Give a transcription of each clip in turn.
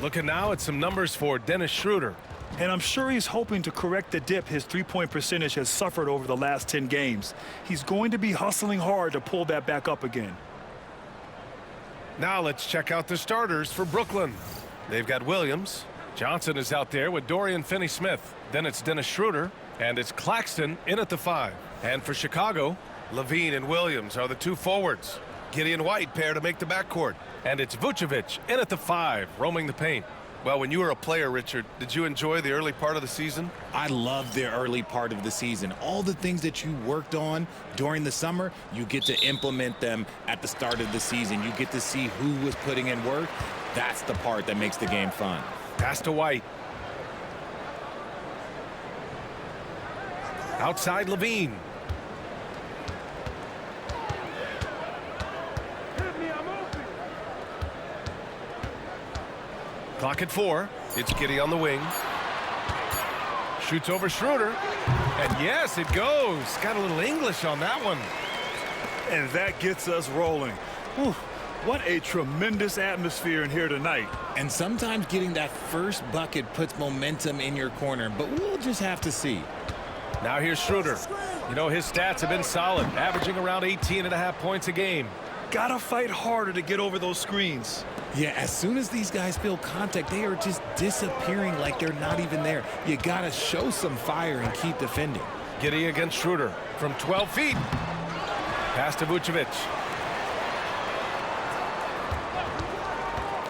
Looking now at some numbers for Dennis Schroeder. And I'm sure he's hoping to correct the dip his three-point percentage has suffered over the last 10 games. He's going to be hustling hard to pull that back up again. Now let's check out the starters for Brooklyn. They've got Williams. Johnson is out there with Dorian Finney-Smith. Then it's Dennis Schroeder. And it's Claxton in at the 5. And for Chicago, Levine and Williams are the two forwards. Gideon White pair to make the backcourt. And it's Vucevic in at the 5, roaming the paint. Well, when you were a player, Richard, did you enjoy the early part of the season? I loved the early part of the season. All the things that you worked on during the summer, you get to implement them at the start of the season. You get to see who was putting in work. That's the part that makes the game fun. Pass to White. Outside Levine. Clock at 4. It's Giddey on the wing. Shoots over Schroeder. And yes, it goes. Got a little English on that one. And that gets us rolling. Whew, what a tremendous atmosphere in here tonight. And sometimes getting that first bucket puts momentum in your corner, but we'll just have to see. Now here's Schroeder. You know, his stats have been solid, averaging around 18.5 points a game. Gotta fight harder to get over those screens. Yeah, as soon as these guys feel contact, they are just disappearing like they're not even there. You gotta show some fire and keep defending. Giddey against Schroeder from 12 feet. Pass to Vucevic.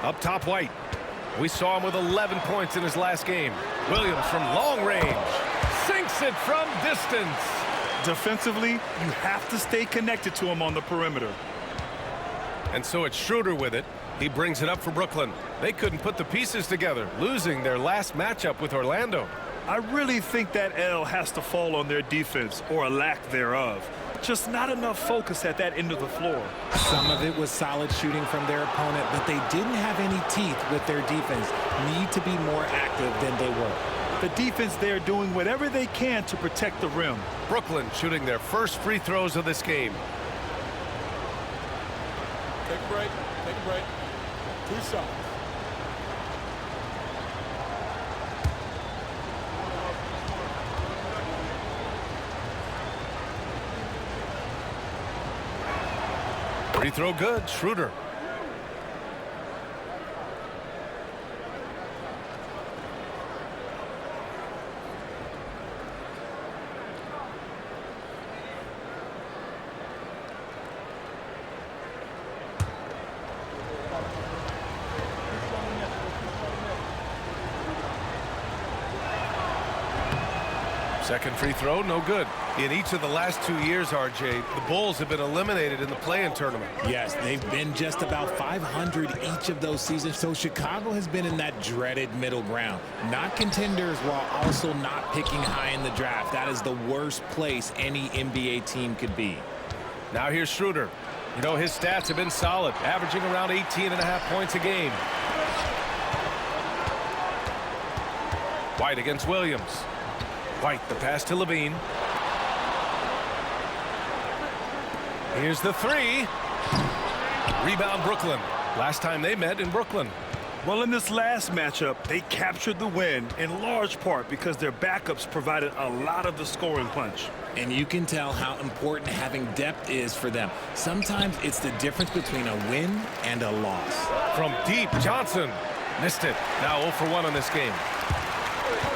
Up top, White. We saw him with 11 points in his last game. Williams from long range. Sinks it from distance. Defensively, you have to stay connected to him on the perimeter. And so it's Schroeder with it. He brings it up for Brooklyn. They couldn't put the pieces together, losing their last matchup with Orlando. I really think that L has to fall on their defense, or a lack thereof. Just not enough focus at that end of the floor. Some of it was solid shooting from their opponent, but they didn't have any teeth with their defense. Need to be more active than they were. The defense there doing whatever they can to protect the rim. Brooklyn shooting their first free throws of this game. Take a break. Take a break. 2 shots. Free throw good. Schroeder. Second free throw, no good. In each of the last 2 years, RJ, the Bulls have been eliminated in the play-in tournament. Yes, they've been just about 500 each of those seasons, so Chicago has been in that dreaded middle ground. Not contenders while also not picking high in the draft. That is the worst place any NBA team could be. Now here's Schroeder. You know, his stats have been solid, averaging around 18.5 points a game. White against Williams. White, the pass to Levine. Here's the 3. Rebound Brooklyn. Last time they met in Brooklyn. Well, in this last matchup, they captured the win in large part because their backups provided a lot of the scoring punch. And you can tell how important having depth is for them. Sometimes it's the difference between a win and a loss. From deep, Johnson missed it. Now 0 for 1 on this game.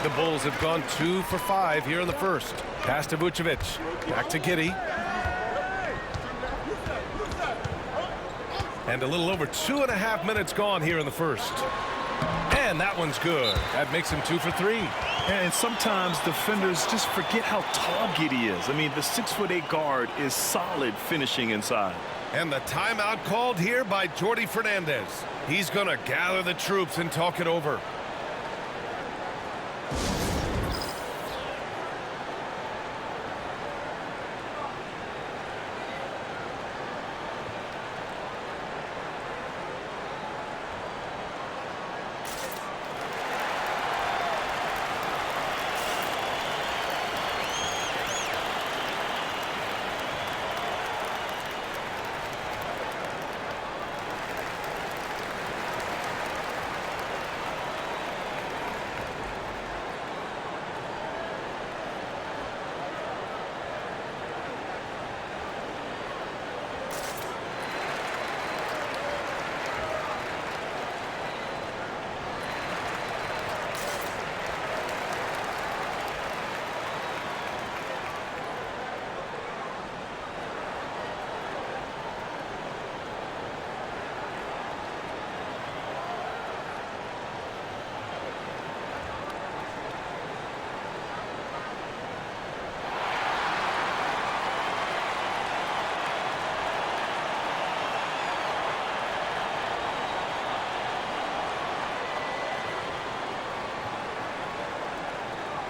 The Bulls have gone 2 for 5 here in the first. Pass to Vucevic. Back to Giddey. And a little over 2.5 minutes gone here in the first. And that one's good. That makes him 2 for 3. And sometimes defenders just forget how tall Giddey is. I mean, the 6'8" guard is solid finishing inside. And the timeout called here by Jordi Fernandez. He's going to gather the troops and talk it over.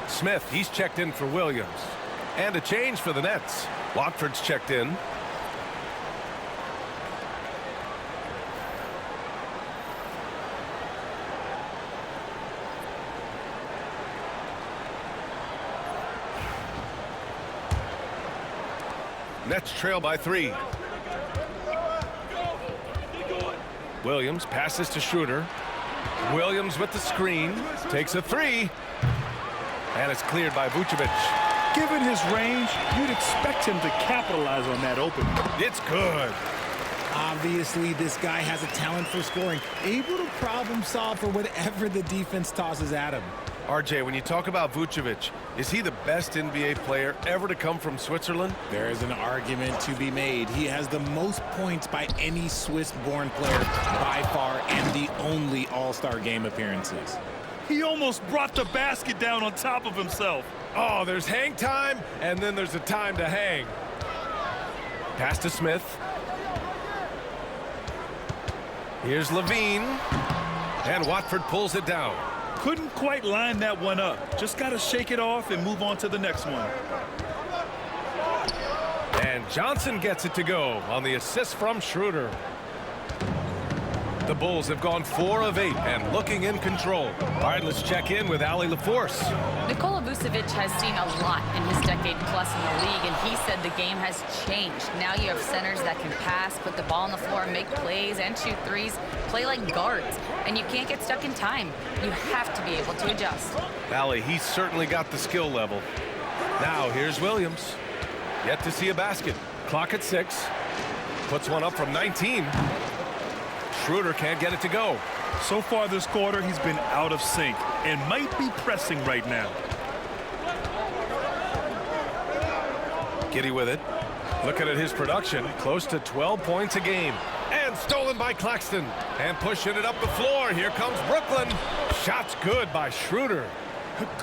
Smith, he's checked in for Williams. And a change for the Nets. Watford's checked in. Nets trail by 3. Williams passes to Schroeder. Williams with the screen. Takes a 3. And it's cleared by Vucevic. Given his range, you'd expect him to capitalize on that opening. It's good. Obviously, this guy has a talent for scoring, able to problem solve for whatever the defense tosses at him. RJ, when you talk about Vucevic, is he the best NBA player ever to come from Switzerland? There is an argument to be made. He has the most points by any Swiss-born player by far and the only All-Star game appearances. He almost brought the basket down on top of himself. Oh, there's hang time, and then there's a time to hang. Pass to Smith. Here's Levine. And Watford pulls it down. Couldn't quite line that one up. Just got to shake it off and move on to the next one. And Johnson gets it to go on the assist from Schroeder. The Bulls have gone 4 of 8 and looking in control. All right, let's check in with Allie LaForce. Nikola Vucevic has seen a lot in his decade plus in the league, and he said the game has changed. Now you have centers that can pass, put the ball on the floor, make plays, and shoot threes, play like guards, and you can't get stuck in time. You have to be able to adjust. Allie, he's certainly got the skill level. Now here's Williams. Yet to see a basket. Clock at 6. Puts one up from 19. Schroeder can't get it to go. So far this quarter, he's been out of sync and might be pressing right now. Giddey with it. Looking at his production, close to 12 points a game. And stolen by Claxton. And pushing it up the floor. Here comes Brooklyn. Shot's good by Schroeder.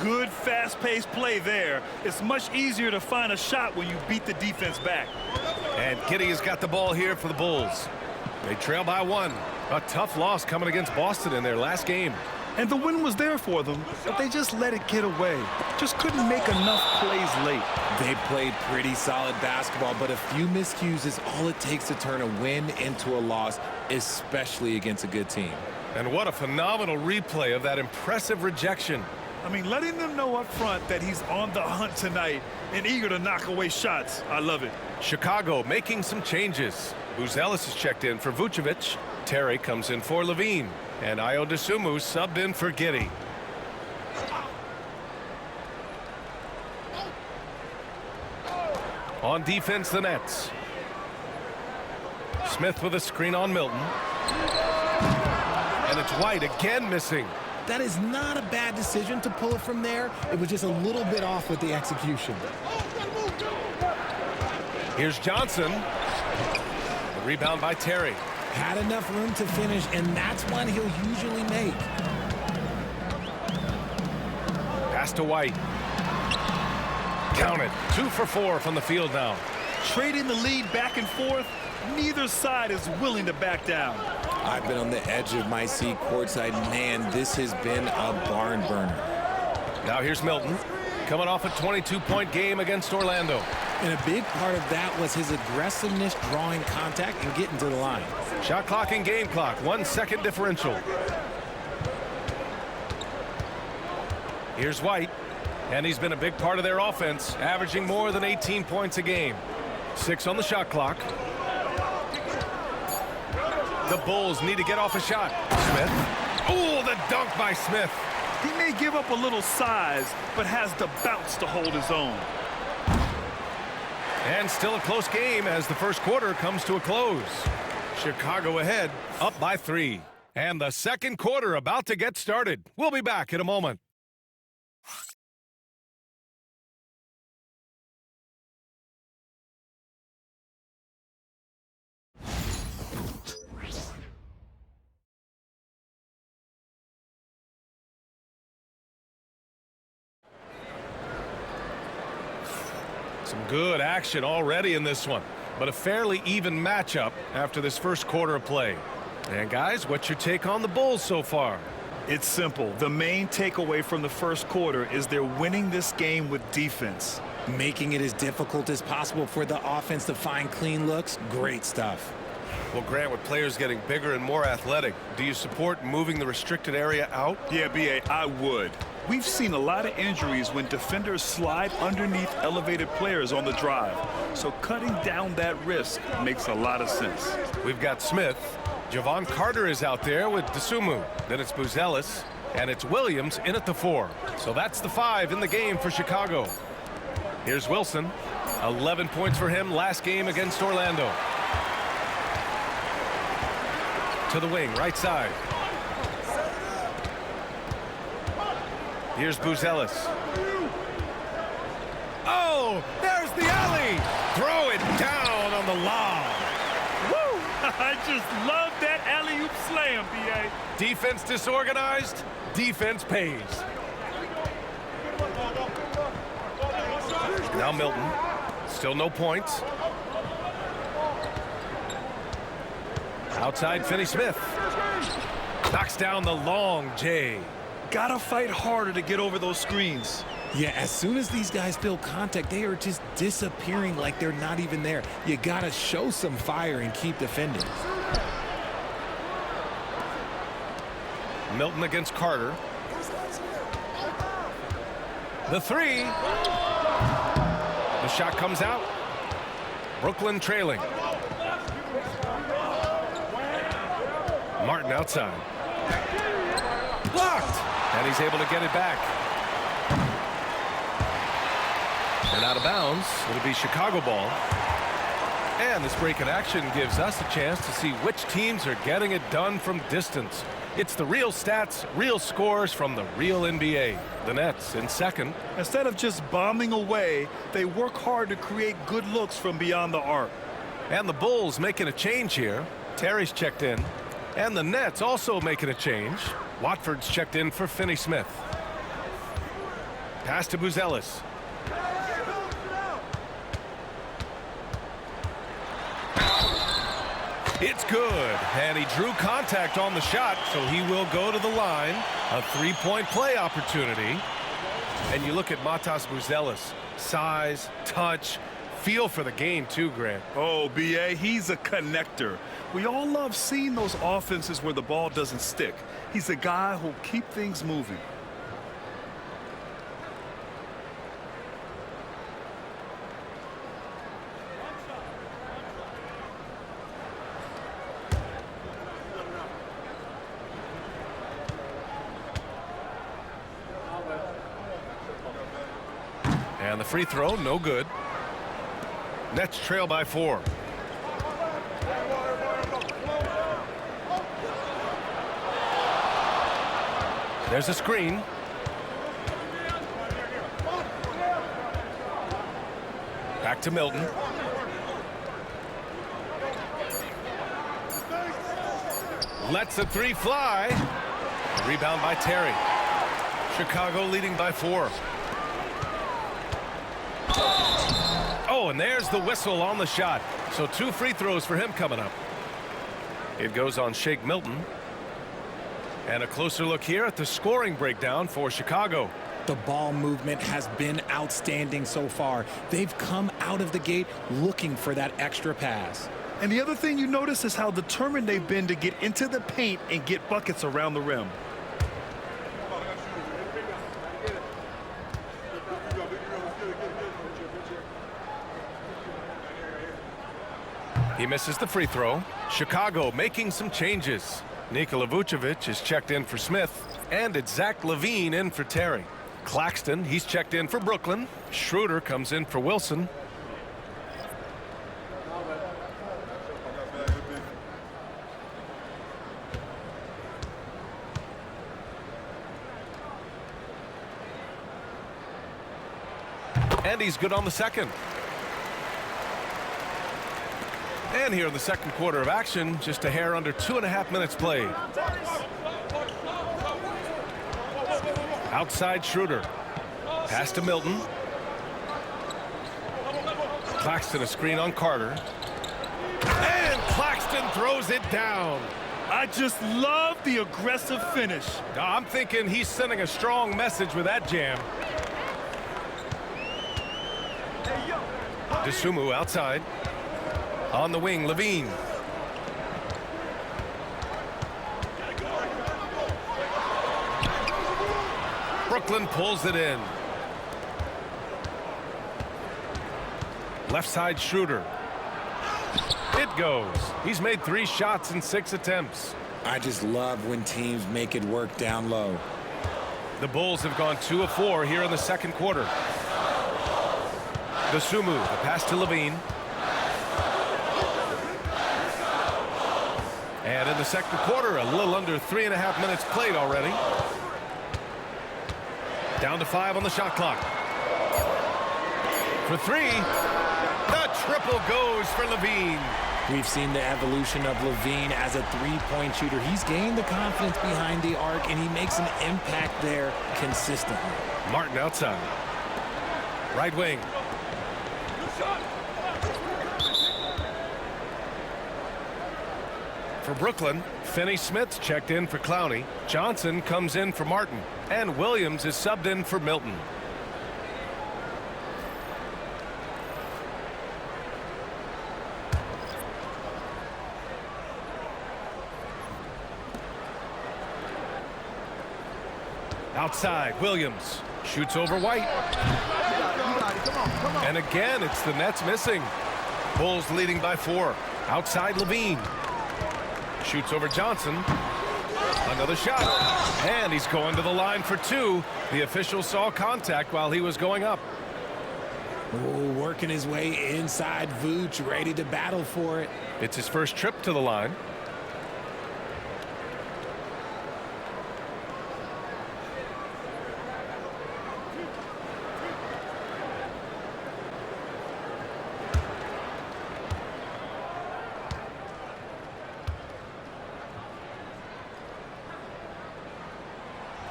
Good, fast-paced play there. It's much easier to find a shot when you beat the defense back. And Giddey has got the ball here for the Bulls. They trail by 1. A tough loss coming against Boston in their last game. And the win was there for them, but they just let it get away. Just couldn't make enough plays late. They played pretty solid basketball, but a few miscues is all it takes to turn a win into a loss, especially against a good team. And what a phenomenal replay of that impressive rejection. I mean, letting them know up front that he's on the hunt tonight and eager to knock away shots. I love it. Chicago making some changes. Buzelis is checked in for Vucevic. Terry comes in for Levine. And Ayo Dosunmu subbed in for Giddey. On defense, the Nets. Smith with a screen on Milton. And it's White again missing. That is not a bad decision to pull it from there. It was just a little bit off with the execution. Here's Johnson. The rebound by Terry. Had enough room to finish, and that's one he'll usually make. Pass to White. Count it. 2 for 4 from the field now. Trading the lead back and forth, neither side is willing to back down. I've been on the edge of my seat courtside. Man, this has been a barn burner. Now here's Milton. Coming off a 22-point game against Orlando. And a big part of that was his aggressiveness, drawing contact, and getting to the line. Shot clock and game clock. 1 second differential. Here's White. And he's been a big part of their offense, averaging more than 18 points a game. 6 on the shot clock. The Bulls need to get off a shot. Smith. Oh, the dunk by Smith. He may give up a little size, but has the bounce to hold his own. And still a close game as the first quarter comes to a close. Chicago ahead, up by 3. And the second quarter about to get started. We'll be back in a moment. Some good action already in this one, but a fairly even matchup after this first quarter of play. And guys, what's your take on the Bulls so far? It's simple. The main takeaway from the first quarter is they're winning this game with defense. Making it as difficult as possible for the offense to find clean looks. Great stuff. Well, Grant, with players getting bigger and more athletic, do you support moving the restricted area out? Yeah, B.A., I would. We've seen a lot of injuries when defenders slide underneath elevated players on the drive. So cutting down that risk makes a lot of sense. We've got Smith. Javon Carter is out there with Dosunmu. Then it's Buzelis. And it's Williams in at the 4. So that's the 5 in the game for Chicago. Here's Wilson. 11 points for him last game against Orlando. To the wing, right side. Here's Buzelis. Oh, there's the alley. Throw it down on the lob. Woo! I just love that alley-oop slam, B.A. Defense disorganized, defense pays. Now Milton. Still no points. Outside Finney-Smith. Knocks down the long J. Gotta fight harder to get over those screens. Yeah, as soon as these guys feel contact, they are just disappearing like they're not even there. You gotta show some fire and keep defending. Milton against Carter. The 3. The shot comes out. Brooklyn trailing. Martin outside. Blocked. And he's able to get it back. And out of bounds. It'll be Chicago ball. And this break in action gives us a chance to see which teams are getting it done from distance. It's the real stats, real scores from the real NBA. The Nets in second. Instead of just bombing away, they work hard to create good looks from beyond the arc. And the Bulls making a change here. Terry's checked in. And the Nets also making a change. Watford's checked in for Finney-Smith. Pass to Buzelis. It's good. And he drew contact on the shot, so he will go to the line. A three-point play opportunity. And you look at Matas Buzelis. Size, touch, feel for the game too, Grant. Oh, B.A., he's a connector. We all love seeing those offenses where the ball doesn't stick. He's a guy who'll keep things moving. And the free throw, no good. Nets trail by 4. There's a screen. Back to Milton. Lets a 3 fly. Rebound by Terry. Chicago leading by 4. Oh, and there's the whistle on the shot. So 2 free throws for him coming up. It goes on Shake Milton. And a closer look here at the scoring breakdown for Chicago. The ball movement has been outstanding so far. They've come out of the gate looking for that extra pass. And the other thing you notice is how determined they've been to get into the paint and get buckets around the rim. He misses the free throw. Chicago making some changes. Nikola Vucevic is checked in for Smith, and it's Zach LaVine in for Terry. Claxton, he's checked in for Brooklyn. Schroeder comes in for Wilson. And he's good on the second. And here in the second quarter of action, just a hair under 2.5 minutes played. Outside Schroeder. Pass to Milton. Claxton a screen on Carter. And Claxton throws it down. I just love the aggressive finish. I'm thinking he's sending a strong message with that jam. Dosunmu outside. On the wing, Levine. Brooklyn pulls it in. Left side, Schroeder. It goes. He's made 3 shots in 6 attempts. I just love when teams make it work down low. The Bulls have gone 2 of 4 here in the second quarter. Dosunmu, the pass to Levine. And in the second quarter, a little under 3.5 minutes played already. Down to 5 on the shot clock. For 3, the triple goes for Levine. We've seen the evolution of Levine as a three-point shooter. He's gained the confidence behind the arc, and he makes an impact there consistently. Martin outside. Right wing. For Brooklyn, Finney-Smith checked in for Clowney. Johnson comes in for Martin. And Williams is subbed in for Milton. Outside, Williams shoots over White. And again, it's the Nets missing. Bulls leading by 4. Outside, Levine. Shoots over Johnson. Another shot. And he's going to the line for 2. The official saw contact while he was going up. Oh, working his way inside. Vooch ready to battle for it. It's his first trip to the line.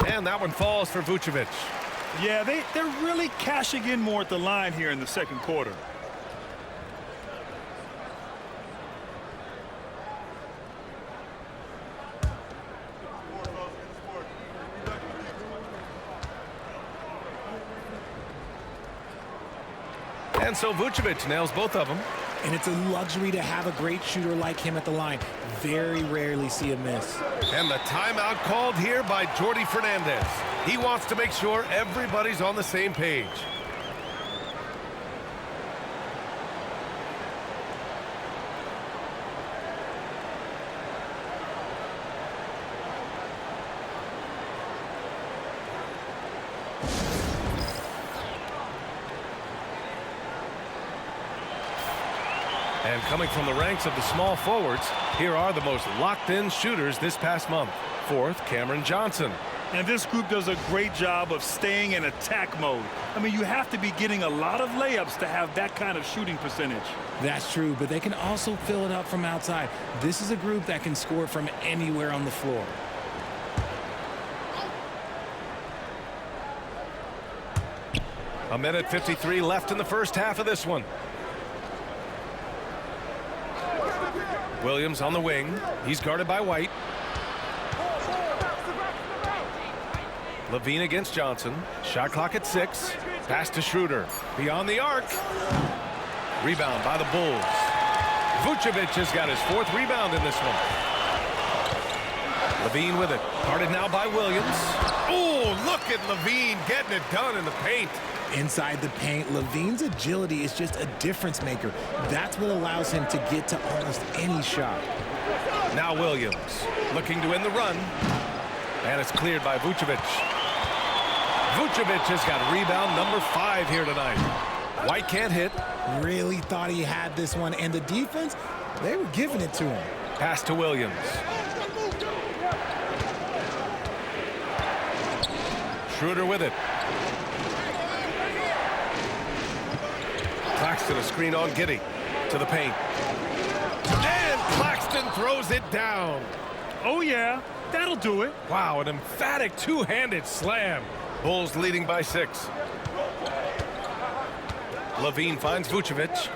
And that one falls for Vucevic. Yeah, they're really cashing in more at the line here in the second quarter. And so Vucevic nails both of them. And it's a luxury to have a great shooter like him at the line. Very rarely see a miss. And the timeout called here by Jordi Fernandez. He wants to make sure everybody's on the same page. And coming from the ranks of the small forwards, here are the most locked-in shooters this past month. 4th, Cameron Johnson. And this group does a great job of staying in attack mode. I mean, you have to be getting a lot of layups to have that kind of shooting percentage. That's true, but they can also fill it up from outside. This is a group that can score from anywhere on the floor. A minute 53 left in the first half of this one. Williams on the wing. He's guarded by White. Levine against Johnson. Shot clock at 6. Pass to Schroeder. Beyond the arc. Rebound by the Bulls. Vucevic has got his 4th rebound in this one. Levine with it. Guarded now by Williams. Oh, look at Levine getting it done in the paint. Inside the paint, Levine's agility is just a difference maker. That's what allows him to get to almost any shot. Now Williams looking to end the run. And it's cleared by Vucevic. Vucevic has got rebound number 5 here tonight. White can't hit. Really thought he had this one. And the defense, they were giving it to him. Pass to Williams. Schroeder with it. Claxton a screen on Giddey to the paint. And Claxton throws it down. Oh, yeah, that'll do it. Wow, an emphatic two-handed slam. Bulls leading by 6. Levine finds Vucevic.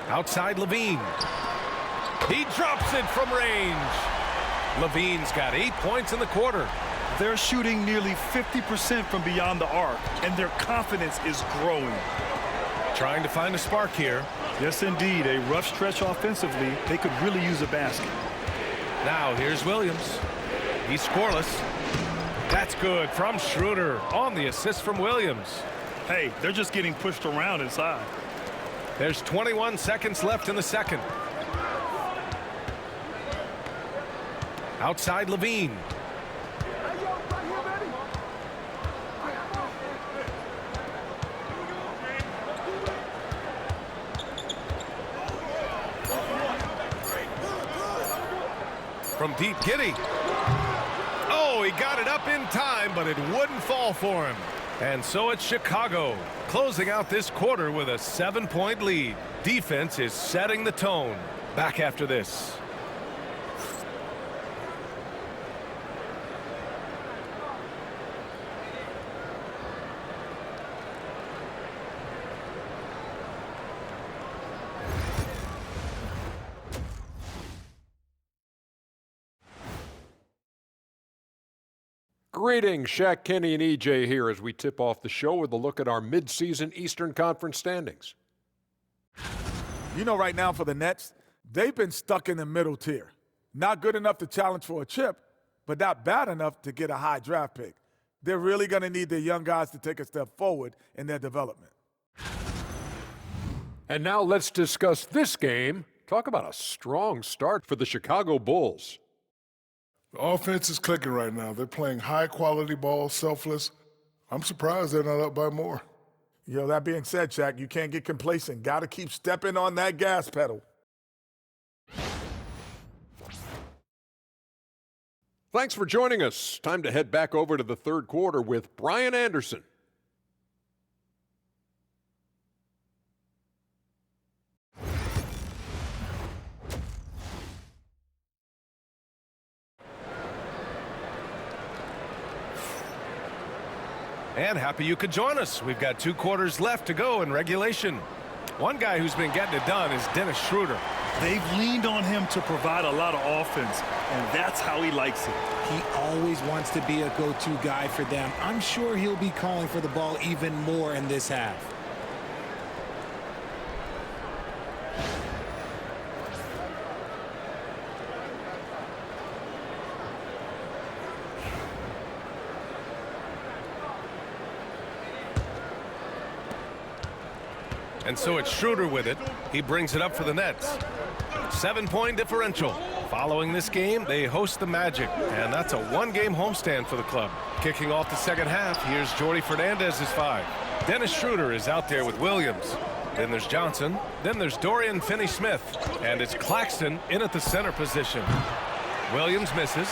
Outside Levine. He drops it from range. Levine's got 8 points in the quarter. They're shooting nearly 50% from beyond the arc, and their confidence is growing. Trying to find a spark here. Yes, indeed. A rough stretch offensively. They could really use a basket. Now here's Williams. He's scoreless. That's good from Schroeder on the assist from Williams. Hey, they're just getting pushed around inside. There's 21 seconds left in the second. Outside Levine. From deep, Giddey. Oh, he got it up in time, but it wouldn't fall for him. And so it's Chicago, closing out this quarter with a 7-point lead. Defense is setting the tone. Back after this. Greetings, Shaq, Kenny, and EJ here as we tip off the show with a look at our midseason Eastern Conference standings. You know, right now for the Nets, they've been stuck in the middle tier. Not good enough to challenge for a chip, but not bad enough to get a high draft pick. They're really going to need their young guys to take a step forward in their development. And now let's discuss this game. Talk about a strong start for the Chicago Bulls. The offense is clicking right now. They're playing high-quality ball, selfless. I'm surprised they're not up by more. You know, that being said, Shaq, you can't get complacent. Got to keep stepping on that gas pedal. Thanks for joining us. Time to head back over to the third quarter with Brian Anderson. And happy you could join us. We've got 2 quarters left to go in regulation. One guy who's been getting it done is Dennis Schroeder. They've leaned on him to provide a lot of offense, and that's how he likes it. He always wants to be a go-to guy for them. I'm sure he'll be calling for the ball even more in this half. And so it's Schroeder with it. He brings it up for the Nets. 7-point differential. Following this game, they host the Magic, and that's a 1-game homestand for the club. Kicking off the second half, here's Jordi Fernandez's 5. Dennis Schroeder is out there with Williams. Then there's Johnson. Then there's Dorian Finney-Smith. And it's Claxton in at the center position. Williams misses.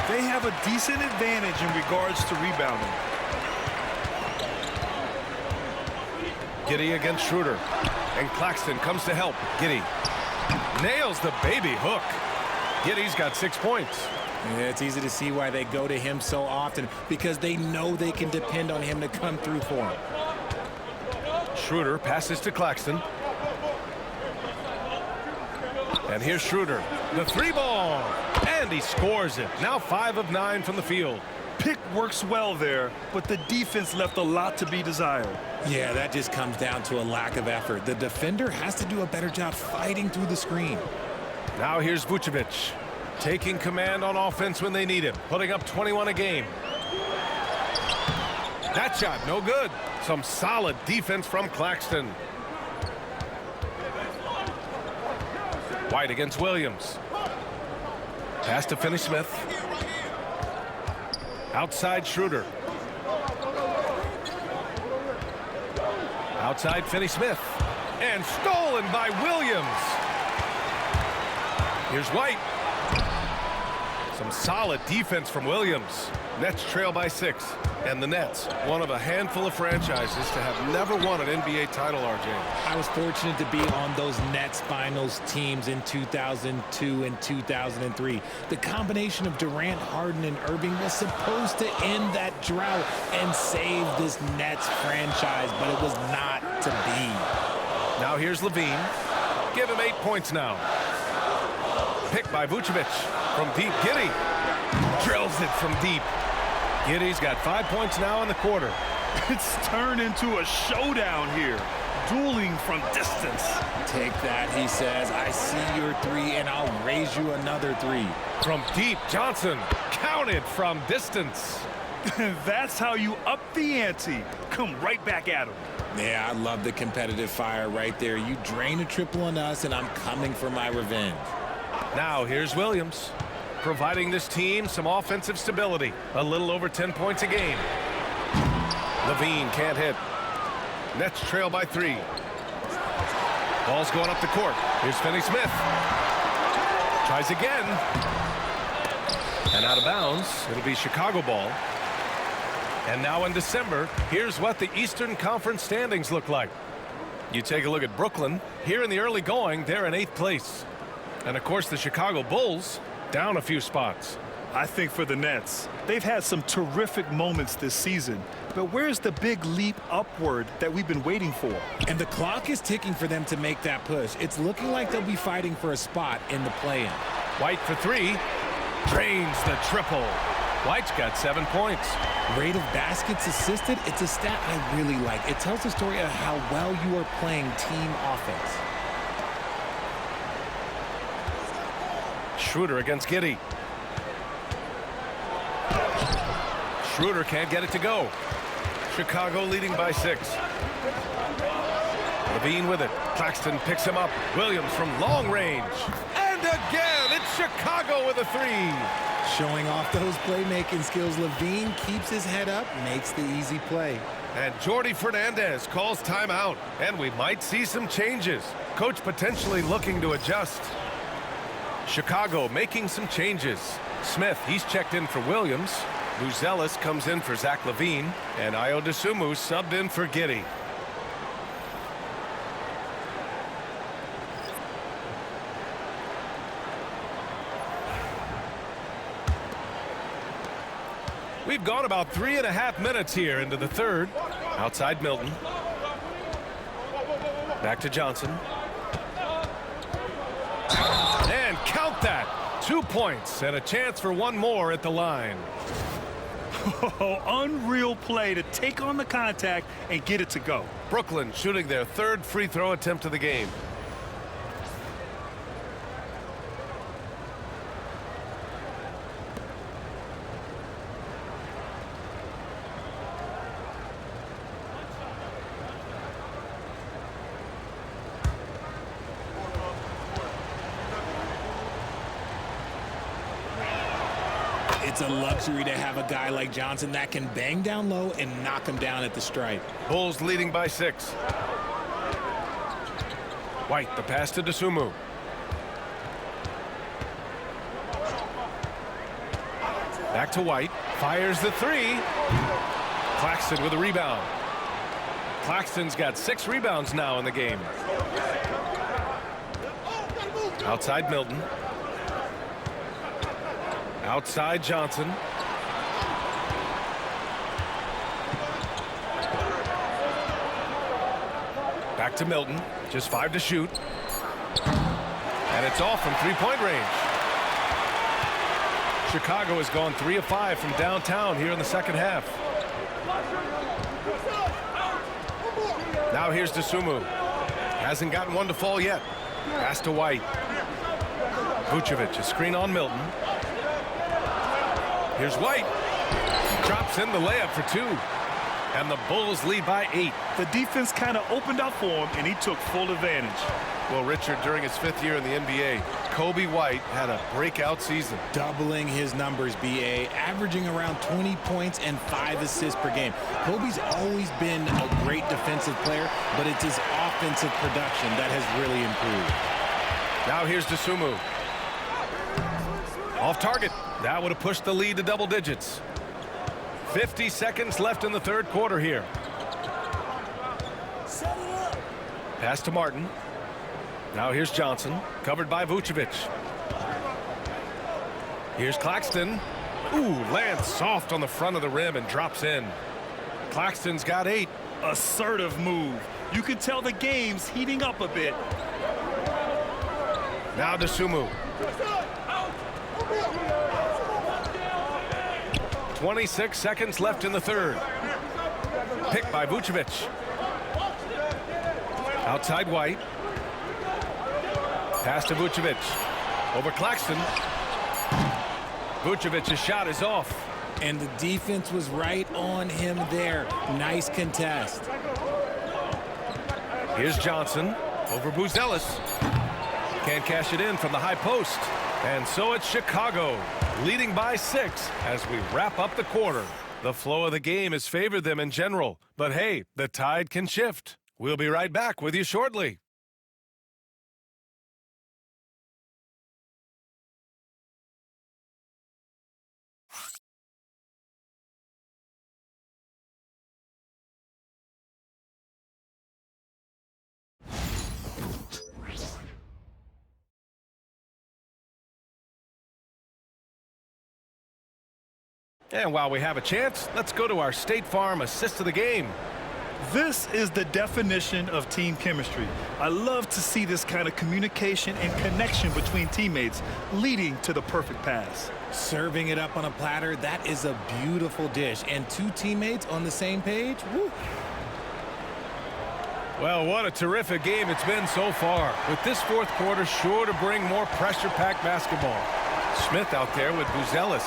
They have a decent advantage in regards to rebounding. Giddey against Schroeder. And Claxton comes to help. Giddey nails the baby hook. Giddey's got 6 points. Yeah, it's easy to see why they go to him so often, because they know they can depend on him to come through for them. Schroeder passes to Claxton. And here's Schroeder. The 3-ball. And he scores it. Now 5 of 9 from the field. Pick works well there, but the defense left a lot to be desired. Yeah, that just comes down to a lack of effort. The defender has to do a better job fighting through the screen. Now here's Vucevic, taking command on offense when they need him, putting up 21 a game. That shot, no good. Some solid defense from Claxton. White against Williams. Pass to Finney-Smith. Outside Schroeder. Outside Finney-Smith. And stolen by Williams. Here's White. Some solid defense from Williams. Nets trail by 6. And the Nets, one of a handful of franchises to have never won an NBA title, RJ. I was fortunate to be on those Nets finals teams in 2002 and 2003. The combination of Durant, Harden, and Irving was supposed to end that drought and save this Nets franchise, but it was not to be. Now here's Levine. Give him 8 points now. Picked by Vucevic. From deep, Giddey drills it from deep. Giddey's got 5 points now in the quarter. It's turned into a showdown here. Dueling from distance. Take that, he says. I see your three, and I'll raise you another three. From deep, Johnson counted from distance. That's how you up the ante. Come right back at him. Yeah, I love the competitive fire right there. You drain a triple on us, and I'm coming for my revenge. Now here's Williams, providing this team some offensive stability. A little over 10 points a game. Levine can't hit. Nets trail by 3. Ball's going up the court. Here's Finney-Smith. Tries again. And out of bounds. It'll be Chicago ball. And now in December, here's what the Eastern Conference standings look like. You take a look at Brooklyn. Here in the early going, they're in 8th place. And of course, the Chicago Bulls down a few spots. I think for the Nets, they've had some terrific moments this season. But where's the big leap upward that we've been waiting for? And the clock is ticking for them to make that push. It's looking like they'll be fighting for a spot in the play-in. White for 3. Drains the triple. White's got 7 points. Rate of baskets assisted, it's a stat I really like. It tells the story of how well you are playing team offense. Schroeder against Giddey. Schroeder can't get it to go. Chicago leading by 6. Levine with it. Claxton picks him up. Williams from long range. And again, it's Chicago with a 3. Showing off those playmaking skills, Levine keeps his head up, makes the easy play. And Jordi Fernandez calls timeout. And we might see some changes. Coach potentially looking to adjust. Chicago making some changes. Smith, he's checked in for Williams. Buzelis comes in for Zach Levine. And Ayo Dosunmu subbed in for Giddey. We've gone about 3.5 minutes here into the third. Outside Milton. Back to Johnson. And count that. 2 points and a chance for one more at the line. Oh, unreal play to take on the contact and get it to go. Brooklyn shooting their 3rd free throw attempt of the game. It's a luxury to have a guy like Johnson that can bang down low and knock him down at the stripe. Bulls leading by 6. White, the pass to Dosunmu. Back to White. Fires the 3. Claxton with a rebound. Claxton's got 6 rebounds now in the game. Outside Milton. Outside Johnson. Back to Milton. Just 5 to shoot. And it's off from 3-point range. Chicago has gone 3 of 5 from downtown here in the second half. Now here's Dosunmu. Hasn't gotten one to fall yet. Pass to White. Vucevic, a screen on Milton. Here's White. Drops in the layup for 2. And the Bulls lead by 8. The defense kind of opened up for him, and he took full advantage. Well, Richard, during his 5th year in the NBA, Kobe White had a breakout season. Doubling his numbers, B.A., averaging around 20 points and 5 assists per game. Kobe's always been a great defensive player, but it's his offensive production that has really improved. Now here's Dosunmu. Off target. That would have pushed the lead to double digits. 50 seconds left in the 3rd quarter here. Pass to Martin. Now here's Johnson, covered by Vucevic. Here's Claxton. Ooh, lands soft on the front of the rim and drops in. Claxton's got 8. Assertive move. You can tell the game's heating up a bit. Now Dosunmu. .26 seconds left in the third. Picked by Vucevic. Outside White. Pass to Vucevic. Over Claxton. Vucevic's shot is off. And the defense was right on him there. Nice contest. Here's Johnson over Buzelis. Can't cash it in from the high post. And so it's Chicago leading by 6 as we wrap up the quarter. The flow of the game has favored them in general. But hey, the tide can shift. We'll be right back with you shortly. And while we have a chance, let's go to our State Farm assist of the game. This is the definition of team chemistry. I love to see this kind of communication and connection between teammates leading to the perfect pass. Serving it up on a platter, that is a beautiful dish. And 2 teammates on the same page, woo. Well, what a terrific game it's been so far. With this fourth quarter sure to bring more pressure-packed basketball. Smith out there with Buzelis.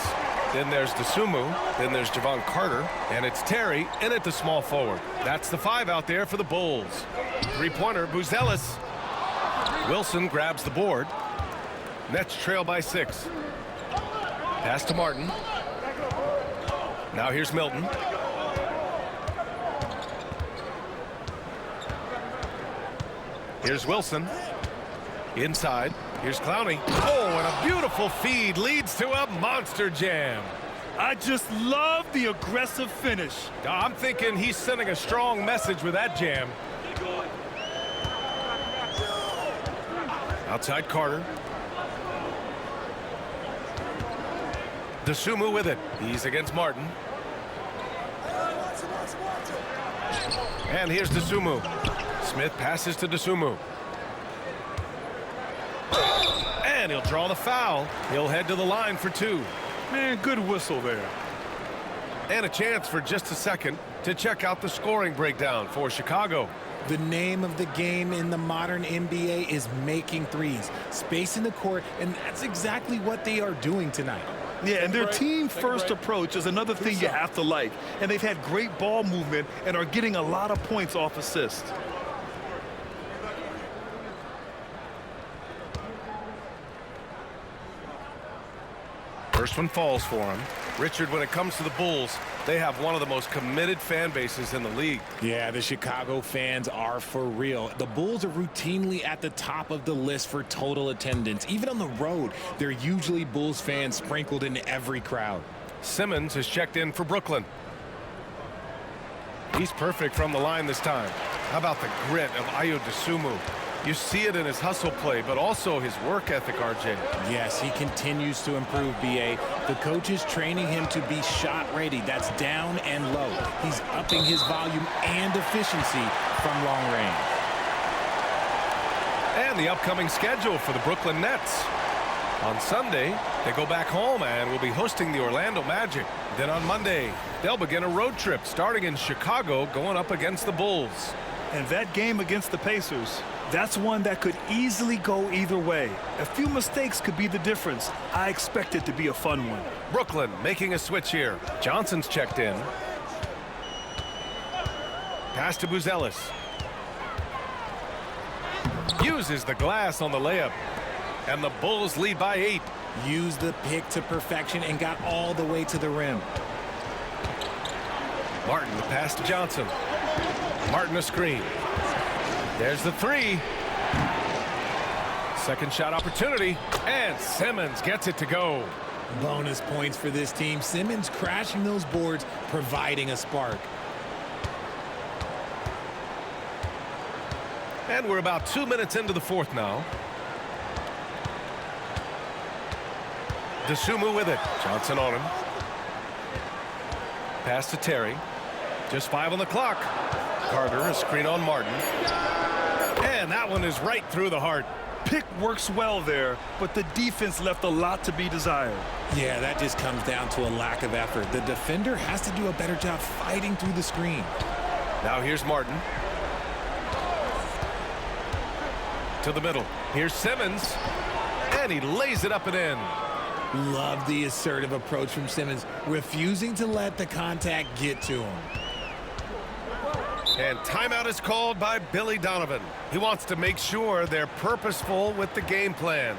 Then there's Dosunmu. Then there's Javon Carter. And it's Terry in at the small forward. That's the 5 out there for the Bulls. Three-pointer, Buzelis. Wilson grabs the board. Nets trail by 6. Pass to Martin. Now here's Milton. Here's Wilson. Inside. Here's Clowney. Oh, and a beautiful feed leads to a monster jam. I just love the aggressive finish. I'm thinking he's sending a strong message with that jam. Outside Carter. Dosunmu with it. He's against Martin. And here's Dosunmu. Smith passes to Dosunmu. And he'll draw the foul. He'll head to the line for 2. Man, good whistle there. And a chance for just a second to check out the scoring breakdown for Chicago. The name of the game in the modern NBA is making threes. Spacing the court, and that's exactly what they are doing tonight. Yeah, and their team-first approach is another thing you have to like. And they've had great ball movement and are getting a lot of points off assists. First one falls for him. Richard, when it comes to the Bulls, they have one of the most committed fan bases in the league. Yeah, the Chicago fans are for real. The Bulls are routinely at the top of the list for total attendance. Even on the road, there are usually Bulls fans sprinkled in every crowd. Simmons has checked in for Brooklyn. He's perfect from the line this time. How about the grit of Ayo Dosunmu? You see it in his hustle play, but also his work ethic, RJ. Yes, he continues to improve, B.A. The coach is training him to be shot ready. That's down and low. He's upping his volume and efficiency from long range. And the upcoming schedule for the Brooklyn Nets. On Sunday, they go back home and will be hosting the Orlando Magic. Then on Monday, they'll begin a road trip starting in Chicago, going up against the Bulls. And that game against the Pacers, that's one that could easily go either way. A few mistakes could be the difference. I expect it to be a fun one. Brooklyn making a switch here. Johnson's checked in. Pass to Buzelis. Uses the glass on the layup. And the Bulls lead by 8. Used the pick to perfection and got all the way to the rim. Martin, the pass to Johnson. Martin a screen. There's the 3. Second shot opportunity. And Simmons gets it to go. Bonus points for this team. Simmons crashing those boards, providing a spark. And we're about 2 minutes into the fourth now. Dosunmu with it. Johnson on him. Pass to Terry. Just 5 on the clock. Carter, a screen on Martin. And that one is right through the heart. Pick works well there, but the defense left a lot to be desired. Yeah, that just comes down to a lack of effort. The defender has to do a better job fighting through the screen. Now here's Martin. To the middle. Here's Simmons. And he lays it up and in. Love the assertive approach from Simmons, refusing to let the contact get to him. And timeout is called by Billy Donovan. He wants to make sure they're purposeful with the game plan.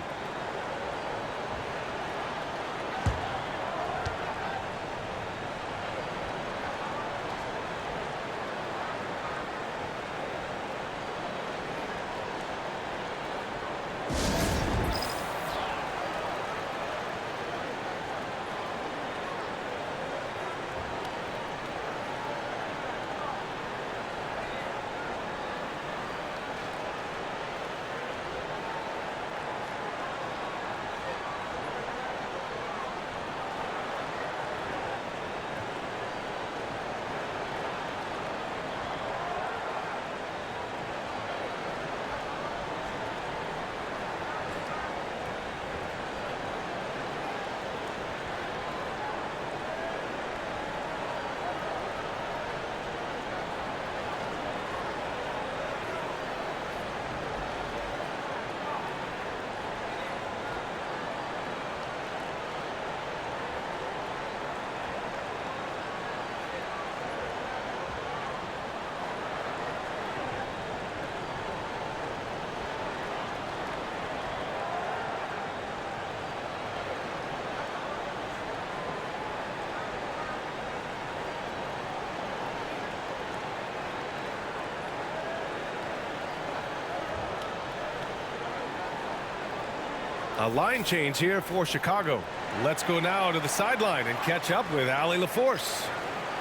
A line change here for Chicago. Let's go now to the sideline and catch up with Allie LaForce.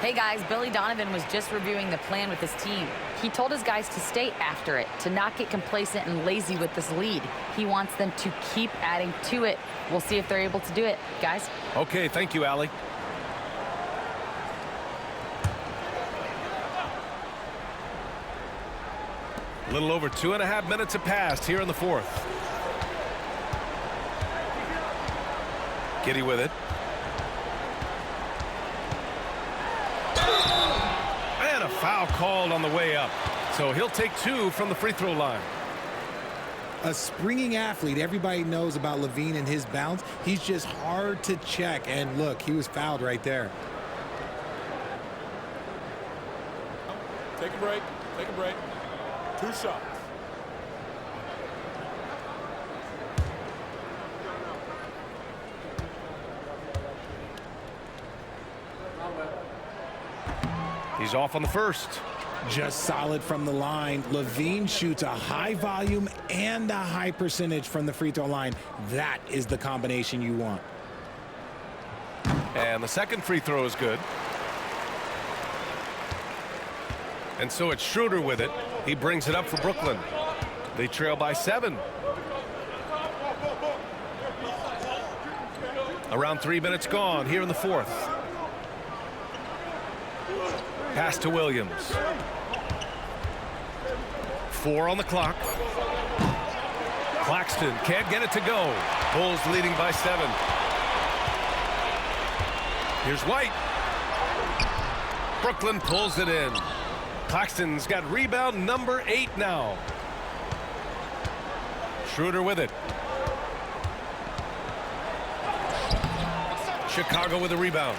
Hey guys, Billy Donovan was just reviewing the plan with his team. He told his guys to stay after it, to not get complacent and lazy with this lead. He wants them to keep adding to it. We'll see if they're able to do it, guys. Okay, thank you, Allie. A little over 2.5 minutes have passed here in the fourth. Giddy with it. And a foul called on the way up. So he'll take 2 from the free throw line. A springing athlete. Everybody knows about LaVine and his bounce. He's just hard to check. And look, he was fouled right there. Take a break. Take a break. 2 shots. He's off on the first. Just solid from the line. LaVine shoots a high volume and a high percentage from the free throw line. That is the combination you want. And the second free throw is good. And so it's Schroeder with it. He brings it up for Brooklyn. They trail by 7. Around 3 minutes gone here in the fourth. Pass to Williams. 4 on the clock. Claxton can't get it to go. Bulls leading by 7. Here's White. Brooklyn pulls it in. Claxton's got rebound number 8 now. Schroeder with it. Chicago with a rebound.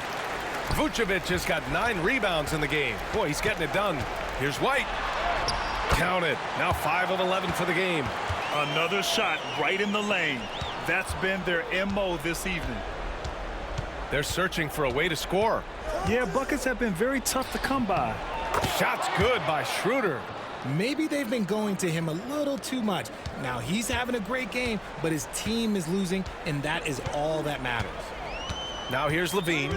Vucevic has got 9 rebounds in the game. Boy, he's getting it done. Here's White. Count it. Now 5 of 11 for the game. Another shot right in the lane. That's been their MO this evening. They're searching for a way to score. Yeah, buckets have been very tough to come by. Shot's good by Schroeder. Maybe they've been going to him a little too much. Now he's having a great game, but his team is losing, and that is all that matters. Now here's LaVine.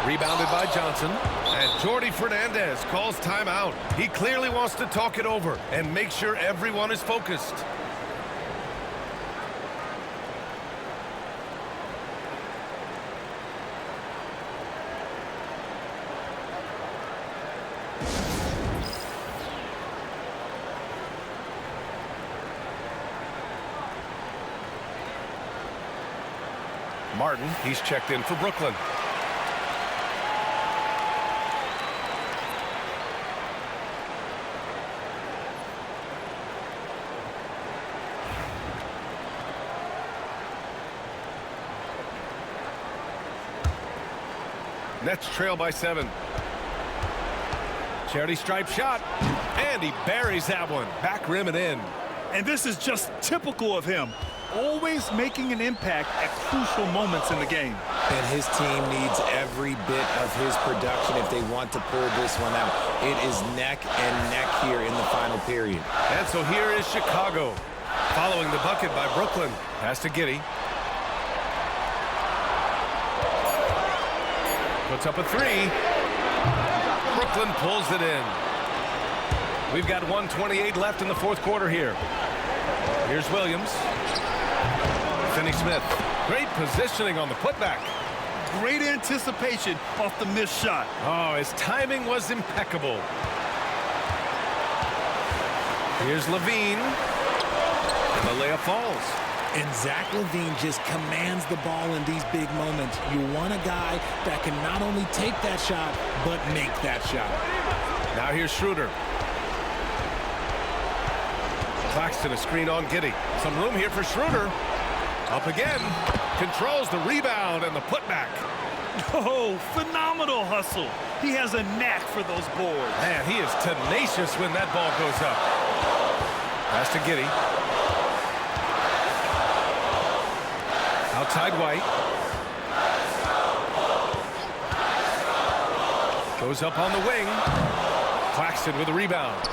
Rebounded by Johnson. And Jordi Fernandez calls timeout. He clearly wants to talk it over and make sure everyone is focused. Martin, he's checked in for Brooklyn. Nets trail by 7. Charity stripe shot, and he buries that one. Back rim and in. And this is just typical of him. Always making an impact at crucial moments in the game. And his team needs every bit of his production if they want to pull this one out. It is neck and neck here in the final period. And so here is Chicago. Following the bucket by Brooklyn. Pass to Giddey. Puts up a 3. Brooklyn pulls it in. We've got 1:28 left in the fourth quarter here. Here's Williams. Finney-Smith. Great positioning on the putback. Great anticipation off the missed shot. Oh, his timing was impeccable. Here's Levine. And the layup falls. And Zach LaVine just commands the ball in these big moments. You want a guy that can not only take that shot, but make that shot. Now here's Schroeder. Claxton, a screen on Giddey. Some room here for Schroeder. Up again. Controls the rebound and the putback. Oh, phenomenal hustle. He has a knack for those boards. Man, he is tenacious when that ball goes up. Pass to Giddey. Outside White. Goes up on the wing. Claxton with a rebound.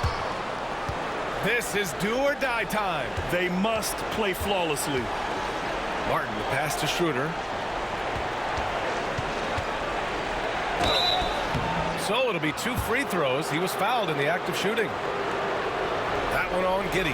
This is do or die time. They must play flawlessly. Martin, the pass to Schroeder. So it'll be 2 free throws. He was fouled in the act of shooting. That one on Giddey.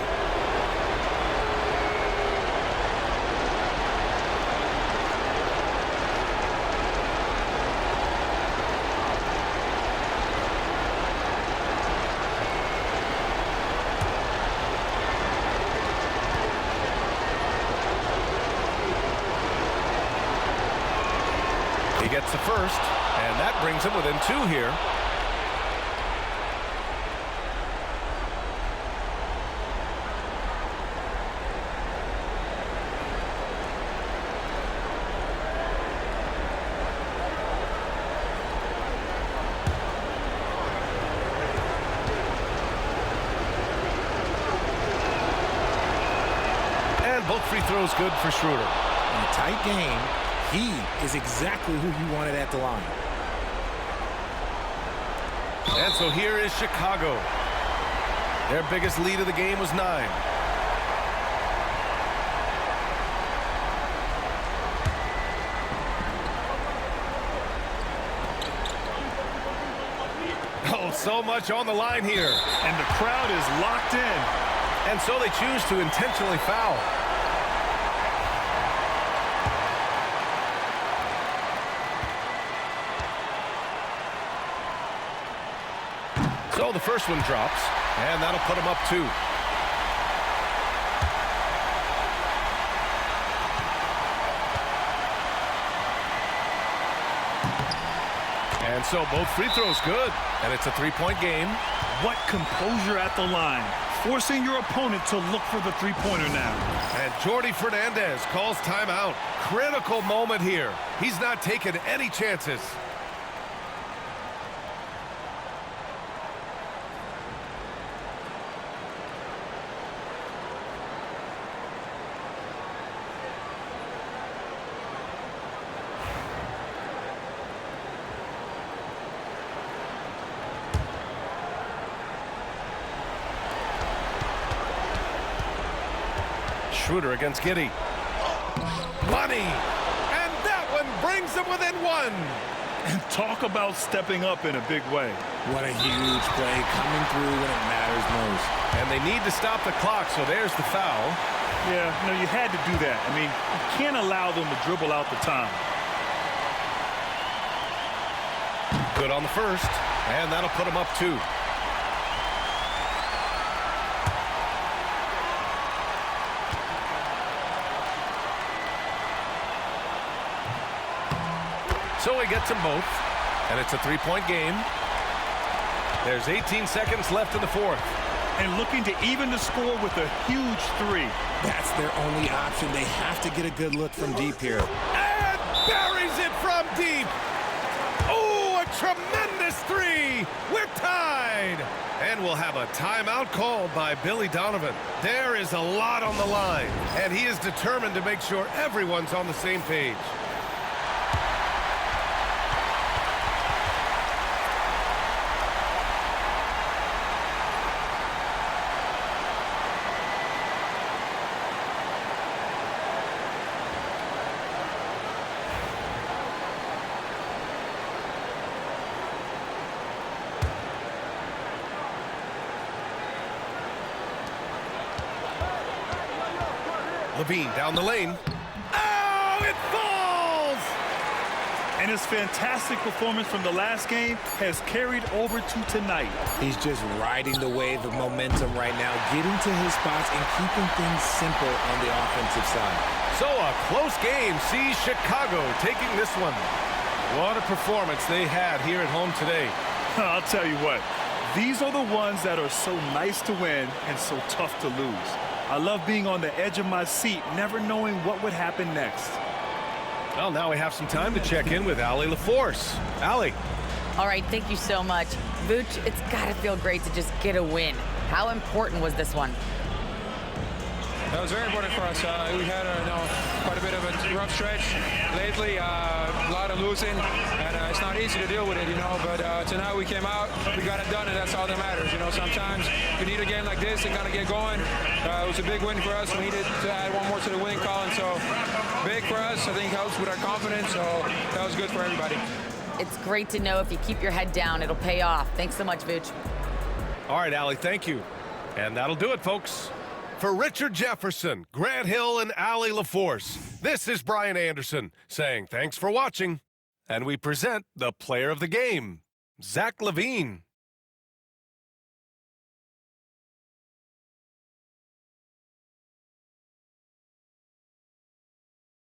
He gets the first, and that brings him within 2 here. And both free throws good for Schroeder. In a tight game, he is exactly who you wanted at the line. And so here is Chicago. Their biggest lead of the game was 9. Oh, so much on the line here. And the crowd is locked in. And so they choose to intentionally foul. So the first one drops, and that'll put him up 2. And so both free throws good, and it's a 3-point game. What composure at the line. Forcing your opponent to look for the three-pointer now. And Jordi Fernandez calls timeout. Critical moment here. He's not taking any chances. Schroeder against Giddey. Money! And that one brings them within 1. And talk about stepping up in a big way. What a huge play coming through when it matters most. And they need to stop the clock, so there's the foul. Yeah, no, you had to do that. I mean, you can't allow them to dribble out the time. Good on the first, and that'll put them up 2. So he gets them both, and it's a three-point game. There's 18 seconds left in the fourth. And looking to even the score with a huge three. That's their only option. They have to get a good look from deep here. And buries it from deep. Oh, a tremendous three. We're tied. And we'll have a timeout called by Billy Donovan. There is a lot on the line, and he is determined to make sure everyone's on the same page. LaVine down the lane. Oh, it falls! And his fantastic performance from the last game has carried over to tonight. He's just riding the wave of momentum right now, getting to his spots and keeping things simple on the offensive side. So a close game sees Chicago taking this one. What a performance they had here at home today. I'll tell you what, these are the ones that are so nice to win and so tough to lose. I love being on the edge of my seat, never knowing what would happen next. Well, now we have some time to check in with Allie LaForce. Allie. All right, thank you so much. Vooch, it's got to feel great to just get a win. How important was this one? That was very important for us. We had quite a bit of a rough stretch lately, a lot of losing, and it's not easy to deal with it, but tonight we came out, we got it done, and that's all that matters. Sometimes you need a game like this and kind of get going. It was a big win for us. We needed to add one more to the winning column, so big for us. I think helps with our confidence, so that was good for everybody. It's great to know if you keep your head down, it'll pay off. Thanks so much, Vooch. All right, Allie, thank you. And that'll do it, folks. For Richard Jefferson, Grant Hill, and Allie LaForce, this is Brian Anderson saying thanks for watching. And we present the player of the game, Zach LaVine.